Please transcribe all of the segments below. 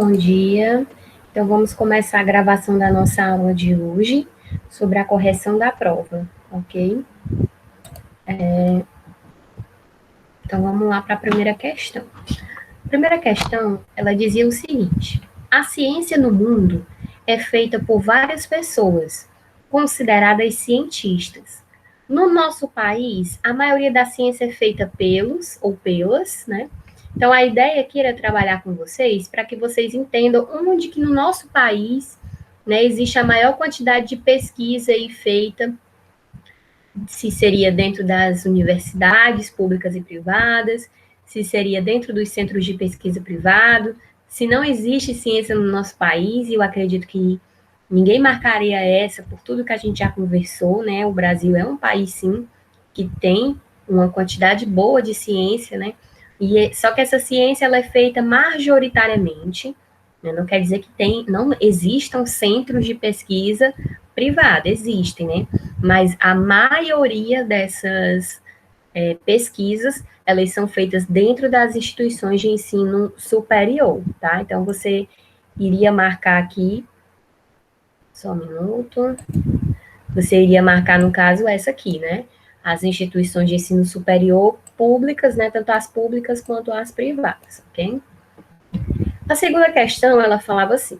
bom dia. Então, vamos começar a gravação da nossa aula de hoje sobre a correção da prova, ok? Então, vamos lá para a primeira questão. A primeira questão, ela dizia o seguinte: a ciência no mundo é feita por várias pessoas, consideradas cientistas. No nosso país, a maioria da ciência é feita pelos ou pelas, né? Então, a ideia aqui era trabalhar com vocês para que vocês entendam onde que no nosso país, né, existe a maior quantidade de pesquisa aí feita, se seria dentro das universidades públicas e privadas, se seria dentro dos centros de pesquisa privado, se não existe ciência no nosso país, e eu acredito que ninguém marcaria essa por tudo que a gente já conversou, né? O Brasil é um país, sim, que tem uma quantidade boa de ciência, né? Só que essa ciência ela é feita majoritariamente, né? Não quer dizer que não existam centros de pesquisa privada, existem, né? Mas a maioria dessas pesquisas, elas são feitas dentro das instituições de ensino superior, tá? Então, você iria marcar aqui, só um minuto, você iria marcar, no caso, essa aqui, né? As instituições de ensino superior públicas, né? Tanto as públicas quanto as privadas, ok? A segunda questão, ela falava assim: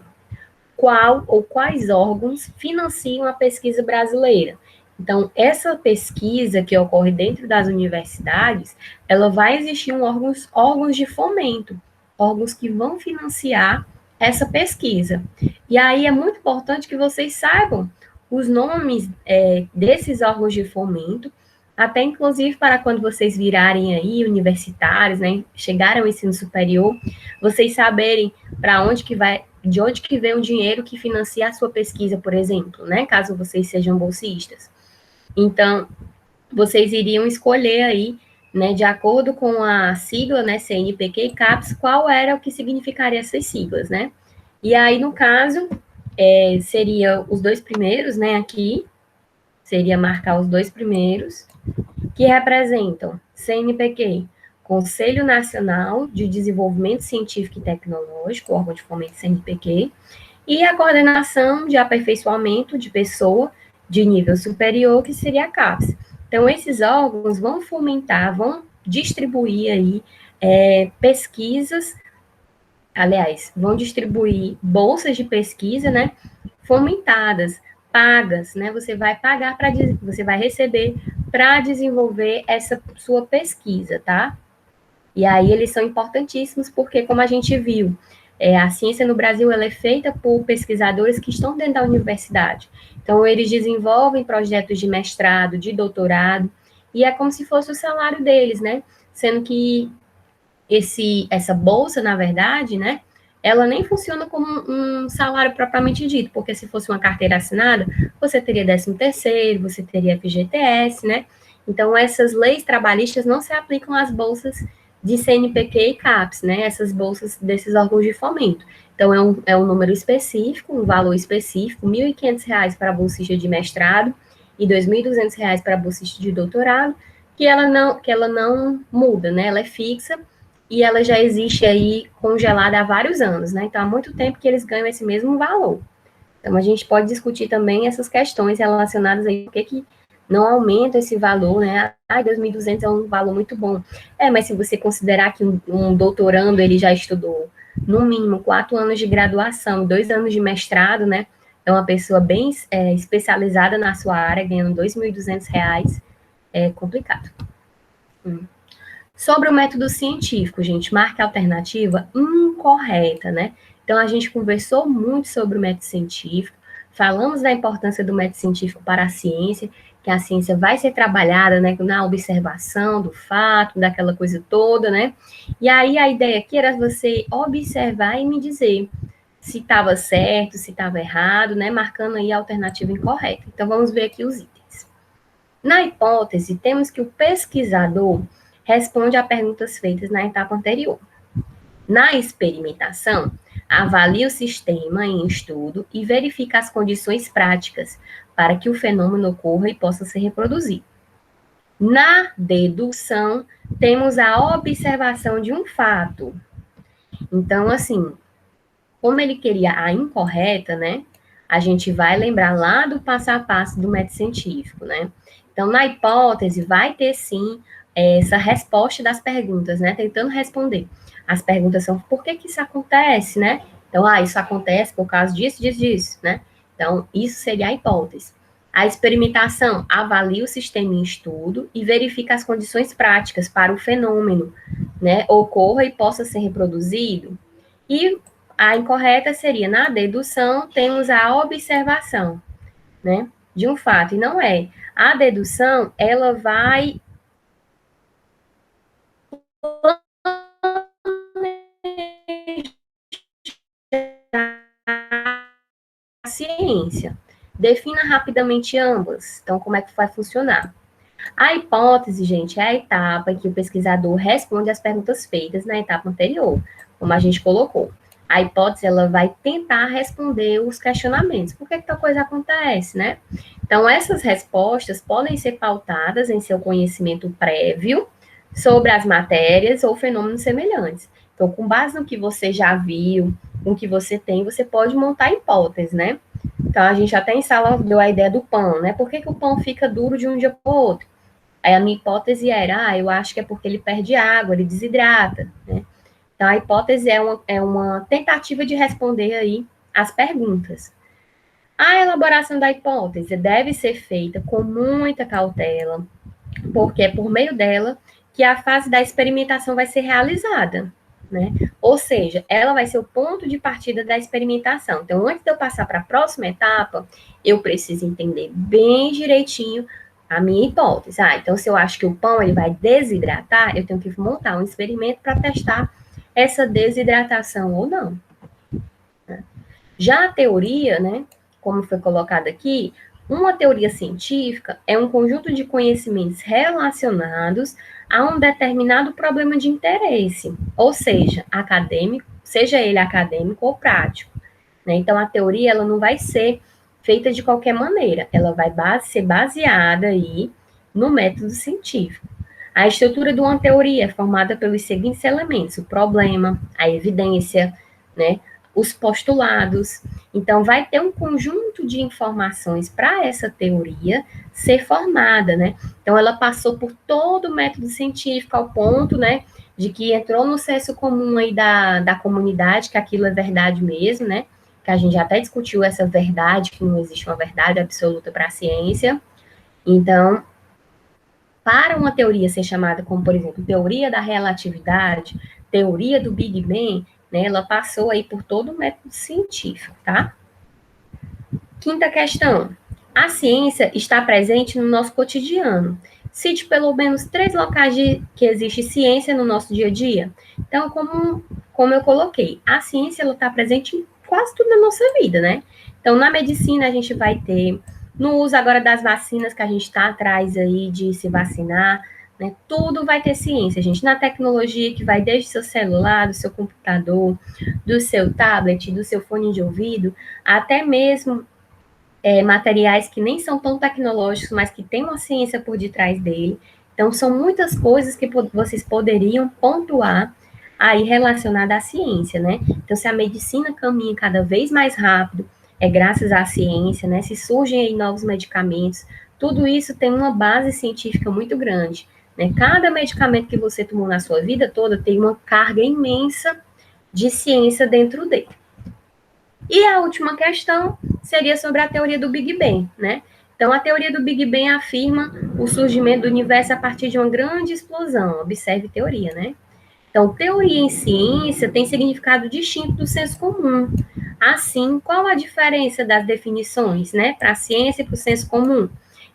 qual ou quais órgãos financiam a pesquisa brasileira? Então, essa pesquisa que ocorre dentro das universidades, ela vai existir órgãos de fomento, órgãos que vão financiar essa pesquisa. E aí é muito importante que vocês saibam os nomes desses órgãos de fomento, até inclusive para quando vocês virarem aí universitários, né, chegarem ao ensino superior, vocês saberem para onde que vai, de onde que vem o dinheiro que financia a sua pesquisa, por exemplo, né, caso vocês sejam bolsistas. Então, vocês iriam escolher aí, né, de acordo com a sigla, né, CNPq e CAPES, qual era o que significaria essas siglas, né? E aí, no caso, seria os dois primeiros, né, aqui, seria marcar os dois primeiros, que representam CNPq, Conselho Nacional de Desenvolvimento Científico e Tecnológico, órgão de fomento CNPq, e a Coordenação de Aperfeiçoamento de Pessoa de Nível Superior, que seria a CAPES. Então, esses órgãos vão fomentar, vão distribuir aí pesquisas, aliás, vão distribuir bolsas de pesquisa, né, fomentadas, pagas, né, você vai pagar para, você vai receber para desenvolver essa sua pesquisa, tá? E aí eles são importantíssimos porque, como a gente viu, a ciência no Brasil ela é feita por pesquisadores que estão dentro da universidade. Então, eles desenvolvem projetos de mestrado, de doutorado, e é como se fosse o salário deles, né? Sendo que essa bolsa, na verdade, né, ela nem funciona como um salário propriamente dito, porque se fosse uma carteira assinada, você teria 13º, você teria FGTS, né? Então, essas leis trabalhistas não se aplicam às bolsas de CNPq e CAPES, né? Essas bolsas desses órgãos de fomento. Então, é um número específico, um valor específico, R$ 1.500 para a bolsista de mestrado e R$ 2.200 para a bolsista de doutorado, que ela não muda, né? Ela é fixa e ela já existe aí congelada há vários anos, né? Então, há muito tempo que eles ganham esse mesmo valor. Então, a gente pode discutir também essas questões relacionadas aí, por que não aumenta esse valor, né? Ah, 2.200 é um valor muito bom. Mas se você considerar que um doutorando, ele já estudou, no mínimo, 4 anos de graduação, 2 anos de mestrado, né? É uma pessoa bem especializada na sua área, ganhando R$ 2.200, é complicado. Sobre o método científico, gente, marca a alternativa incorreta, né? Então, a gente conversou muito sobre o método científico, falamos da importância do método científico para a ciência, que a ciência vai ser trabalhada, né, na observação do fato, daquela coisa toda, né? E aí, a ideia aqui era você observar e me dizer se estava certo, se estava errado, né? Marcando aí a alternativa incorreta. Então, vamos ver aqui os itens. Na hipótese, temos que o pesquisador responde a perguntas feitas na etapa anterior. Na experimentação, avalia o sistema em estudo e verifica as condições práticas para que o fenômeno ocorra e possa ser reproduzido. Na dedução, temos a observação de um fato. Então, assim, Como ele queria a incorreta, né? A gente vai lembrar lá do passo a passo do método científico, né? Então, na hipótese, vai ter sim essa resposta das perguntas, né? Tentando responder. As perguntas são por que isso acontece, né? Então, isso acontece por causa disso, né? Então, isso seria a hipótese. A experimentação avalia o sistema em estudo e verifica as condições práticas para o fenômeno, né, ocorra e possa ser reproduzido. E a incorreta seria, na dedução, temos a observação, né, de um fato, e não é. A dedução, ela vai a ciência. Defina rapidamente ambas. Então, como é que vai funcionar? A hipótese, gente, é a etapa em que o pesquisador responde às perguntas feitas na etapa anterior, como a gente colocou. A hipótese, ela vai tentar responder os questionamentos. Por que tal coisa acontece, né? Então, essas respostas podem ser pautadas em seu conhecimento prévio sobre as matérias ou fenômenos semelhantes. Então, com base no que você já viu, com o que você tem, você pode montar hipóteses, né? Então, a gente até em sala deu a ideia do pão, né? Por que o pão fica duro de um dia para o outro? Aí a minha hipótese era, eu acho que é porque ele perde água, ele desidrata, né? Então, a hipótese é uma tentativa de responder aí as perguntas. A elaboração da hipótese deve ser feita com muita cautela, porque é por meio dela que a fase da experimentação vai ser realizada, né? Ou seja, ela vai ser o ponto de partida da experimentação. Então, antes de eu passar para a próxima etapa, eu preciso entender bem direitinho a minha hipótese. Então, se eu acho que o pão ele vai desidratar, eu tenho que montar um experimento para testar essa desidratação ou não. Já a teoria, né, como foi colocado aqui, uma teoria científica é um conjunto de conhecimentos relacionados a um determinado problema de interesse, ou seja, acadêmico, seja ele acadêmico ou prático, né? Então, a teoria ela não vai ser feita de qualquer maneira, ela vai ser baseada aí no método científico. A estrutura de uma teoria é formada pelos seguintes elementos: o problema, a evidência, né, os postulados. Então, vai ter um conjunto de informações para essa teoria ser formada, né? Então, ela passou por todo o método científico ao ponto, né, de que entrou no senso comum aí da comunidade, que aquilo é verdade mesmo, né? Que a gente já até discutiu essa verdade, que não existe uma verdade absoluta para a ciência. Então, para uma teoria ser chamada como, por exemplo, teoria da relatividade, teoria do Big Bang, né, ela passou aí por todo o método científico, tá? Quinta questão. A ciência está presente no nosso cotidiano. Cite pelo menos 3 locais que existe ciência no nosso dia a dia. Então, como eu coloquei, a ciência está presente em quase tudo na nossa vida, né? Então, na medicina, a gente vai ter, no uso agora das vacinas, que a gente está atrás aí de se vacinar, né? Tudo vai ter ciência, gente. Na tecnologia, que vai desde seu celular, do seu computador, do seu tablet, do seu fone de ouvido, até mesmo materiais que nem são tão tecnológicos, mas que têm uma ciência por detrás dele. Então, são muitas coisas que vocês poderiam pontuar aí relacionada à ciência, né? Então, se a medicina caminha cada vez mais rápido, é graças à ciência, né? Se surgem aí novos medicamentos, tudo isso tem uma base científica muito grande, né? Cada medicamento que você tomou na sua vida toda tem uma carga imensa de ciência dentro dele. E a última questão seria sobre a teoria do Big Bang, né? Então, a teoria do Big Bang afirma o surgimento do universo a partir de uma grande explosão. Observe teoria, né? Então, teoria em ciência tem significado distinto do senso comum. Assim, qual a diferença das definições, né, para a ciência e para o senso comum?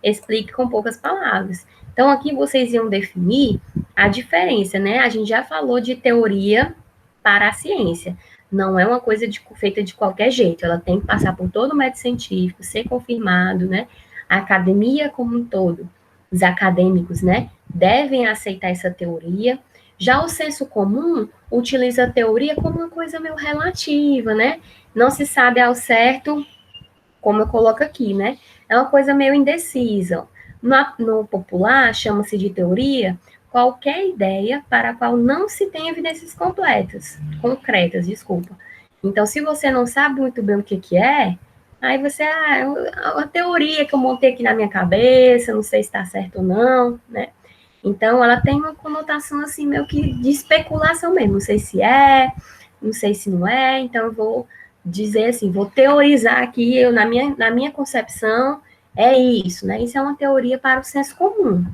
Explique com poucas palavras. Então, aqui vocês iam definir a diferença, né? A gente já falou de teoria para a ciência. Não é uma coisa feita de qualquer jeito, ela tem que passar por todo o método científico, ser confirmado, né? A academia como um todo, os acadêmicos, né, devem aceitar essa teoria. Já o senso comum utiliza a teoria como uma coisa meio relativa, né? Não se sabe ao certo, como eu coloco aqui, né? É uma coisa meio indecisa. No popular, chama-se de teoria qualquer ideia para a qual não se tem evidências concretas, desculpa. Então, se você não sabe muito bem o que que é, aí você, é uma teoria que eu montei aqui na minha cabeça, não sei se está certo ou não, né? Então, ela tem uma conotação, assim, meio que de especulação mesmo. Não sei se é, não sei se não é, então eu vou dizer assim, vou teorizar aqui, na minha concepção, é isso, né? Isso é uma teoria para o senso comum.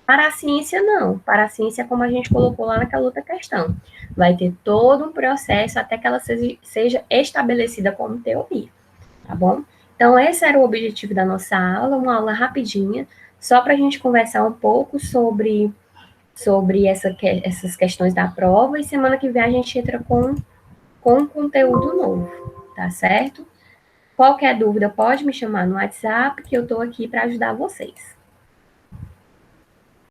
Para a ciência, não. Para a ciência, como a gente colocou lá naquela outra questão, vai ter todo um processo até que ela seja estabelecida como teoria, tá bom? Então, esse era o objetivo da nossa aula, uma aula rapidinha, só para a gente conversar um pouco sobre essas questões da prova, e semana que vem a gente entra com conteúdo novo, tá certo? Qualquer dúvida, pode me chamar no WhatsApp, que eu estou aqui para ajudar vocês.